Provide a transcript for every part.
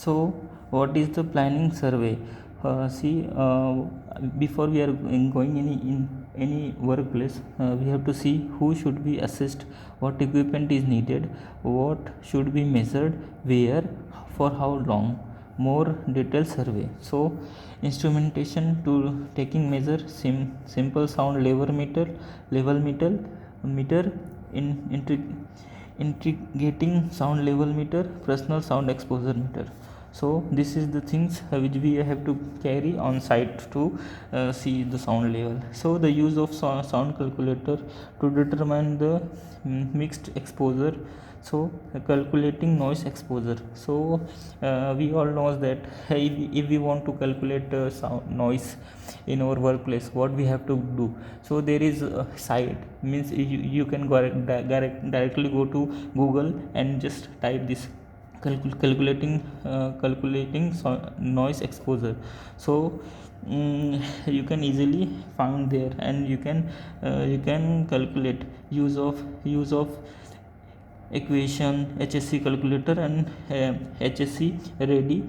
So what is the planning survey? Before we are going in any workplace, we have to see who should be assessed, what equipment is needed, what should be measured, where, for how long. More detailed survey. So instrumentation to taking measure, simple sound level meter integrating sound level meter, personal sound exposure meter. So this is the things which we have to carry on site to see the sound level. So the use of sound calculator to determine the mixed exposure. So calculating noise exposure. So we all know that if we want to calculate sound noise in our workplace, what we have to do. So there is a site, means you can directly go to Google and just type this calculating noise exposure. So you can easily find there, and you can calculate use of equation, HSC calculator, and HSC ready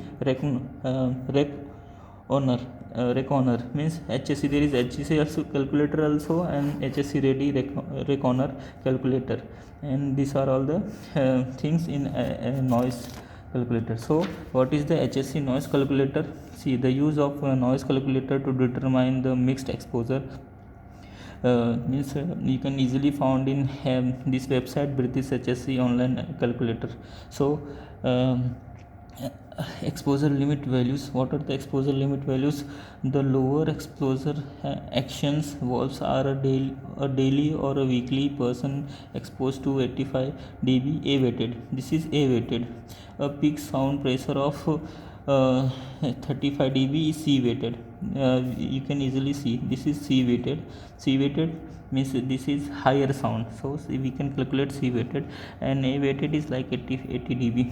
reckoner. Means HSC, there is HSC also calculator also, and HSC ready reckoner calculator, and these are all the things in noise calculator. So what is the HSC noise calculator? See, the use of noise calculator to determine the mixed exposure. Means you can easily found in this website, British HSC online calculator. So exposure limit values. What are the exposure limit values? The lower exposure actions valves are a daily or a weekly person exposed to 85 dB A weighted. This is A weighted. A peak sound pressure of 35 dB is C weighted. You can easily see this is C weighted. C weighted means this is higher sound, so we can calculate C weighted, and A weighted is like 80 dB.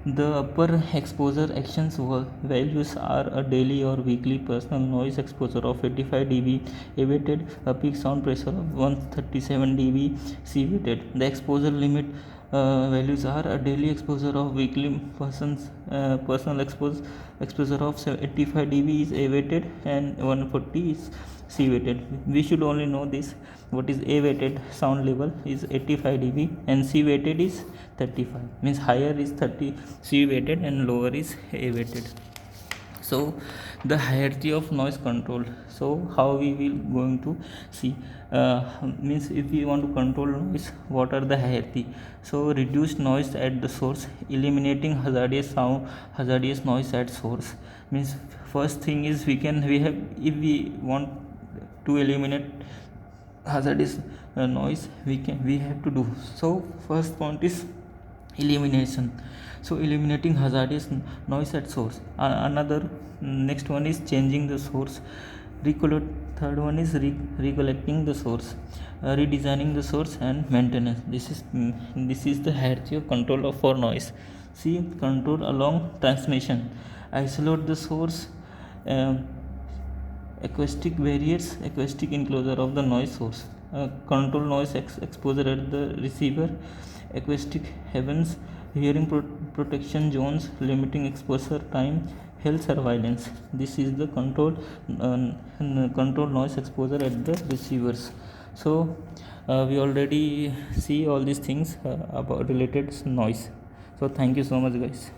The upper exposure actions values are a daily or weekly personal noise exposure of 85 dB A weighted, a peak sound pressure of 137 dB C weighted. The exposure limit values are a daily exposure of weekly personal exposure of 85 dB is A weighted, and 140 is C weighted. We should only know this. What is A weighted? Sound level is 85 dB and C weighted is 35. Means higher is 30 C weighted and lower is A weighted. So the hierarchy of noise control. So how we will going to see? Means if we want to control noise, what are the hierarchy? So reduce noise at the source, eliminating hazardous noise at source. Means first thing is we have, if we want to eliminate hazardous noise, we have to do. So first point is elimination. So eliminating hazardous noise at source. Another next one is changing the source. Third one is recollecting the source, redesigning the source, and maintenance. This is the hierarchy of control for noise. See, control along transmission. Isolate the source. Acoustic barriers, acoustic enclosure of the noise source. Control noise exposure at the receiver. Acoustic heavens, hearing protection zones, limiting exposure time, health surveillance. This is the control noise exposure at the receivers. So we already see all these things about related noise. So thank you so much, guys.